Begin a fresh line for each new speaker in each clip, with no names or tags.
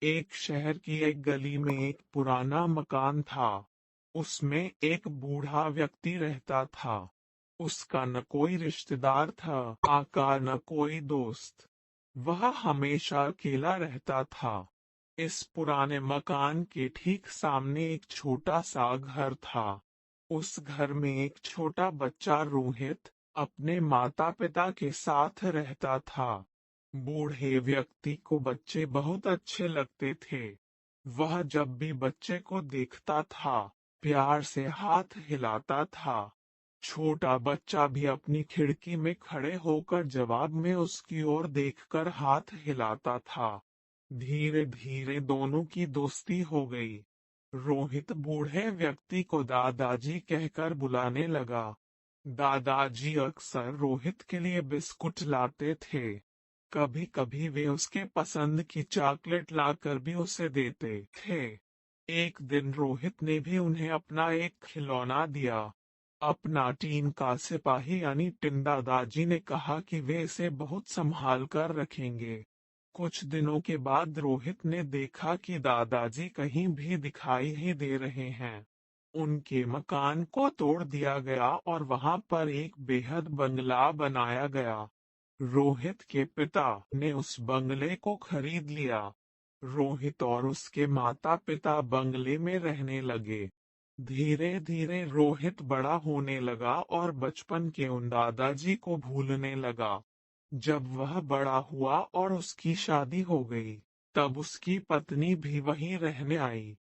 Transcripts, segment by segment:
एक शहर की एक गली में एक पुराना मकान था। उसमें एक बूढ़ा व्यक्ति रहता था। उसका न कोई रिश्तेदार था, आका न कोई दोस्त। वह हमेशा अकेला रहता था। इस पुराने मकान के ठीक सामने एक छोटा सा घर था। उस घर में एक छोटा बच्चा रोहित अपने माता पिता के साथ रहता था। बूढ़े व्यक्ति को बच्चे बहुत अच्छे लगते थे। वह जब भी बच्चे को देखता था, प्यार से हाथ हिलाता था। छोटा बच्चा भी अपनी खिड़की में खड़े होकर जवाब में उसकी ओर देखकर हाथ हिलाता था। धीरे धीरे दोनों की दोस्ती हो गई। रोहित बूढ़े व्यक्ति को दादाजी कहकर बुलाने लगा। दादाजी अक्सर रोहित के लिए बिस्कुट लाते थे। कभी कभी वे उसके पसंद की चॉकलेट लाकर भी उसे देते थे। एक दिन रोहित ने भी उन्हें अपना एक खिलौना दिया। अपना टीन का सिपाही यानी टिन। दादाजी ने कहा कि वे इसे बहुत संभाल कर रखेंगे। कुछ दिनों के बाद रोहित ने देखा कि दादाजी कहीं भी दिखाई ही दे रहे हैं। उनके मकान को तोड़ दिया गया और वहां पर एक बेहद बंगला बनाया गया। रोहित के पिता ने उस बंगले को खरीद लिया। रोहित और उसके माता पिता बंगले में रहने लगे। धीरे धीरे रोहित बड़ा होने लगा और बचपन के उन दादाजी को भूलने लगा। जब वह बड़ा हुआ और उसकी शादी हो गई, तब उसकी पत्नी भी वहीं रहने आई।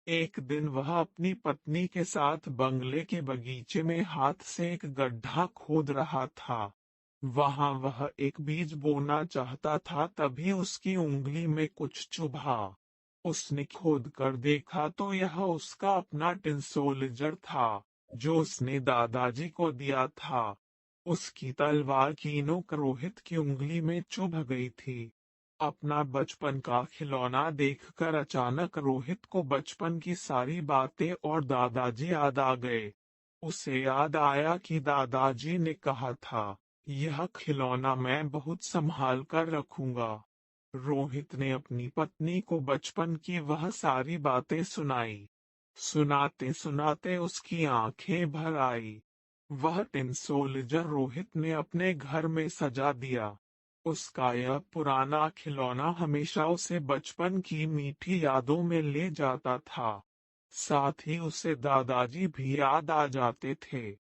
एक दिन वह अपनी पत्नी के साथ बंगले के बगीचे में हाथ से एक गड्ढा खोद रहा था। वहां वह एक बीज बोना चाहता था, तभी उसकी उंगली में कुछ चुभा। उसने खोद कर देखा तो यह उसका अपना टिन सोल्जर था, जो उसने दादाजी को दिया था। उसकी तलवार की नोक रोहित की उंगली में चुभ गई थी। अपना बचपन का खिलौना देखकर अचानक रोहित को बचपन की सारी बातें और दादाजी याद आ गए। उसे याद आया कि दादाजी ने कहा था, यह खिलौना मैं बहुत संभाल कर रखूंगा। रोहित ने अपनी पत्नी को बचपन की वह सारी बातें सुनाई। सुनाते सुनाते उसकी आंखें भर आई। वह टिन सोल्जर रोहित ने अपने घर में सजा दिया। उसका यह पुराना खिलौना हमेशा उसे बचपन की मीठी यादों में ले जाता था। साथ ही उसे दादाजी भी याद आ जाते थे।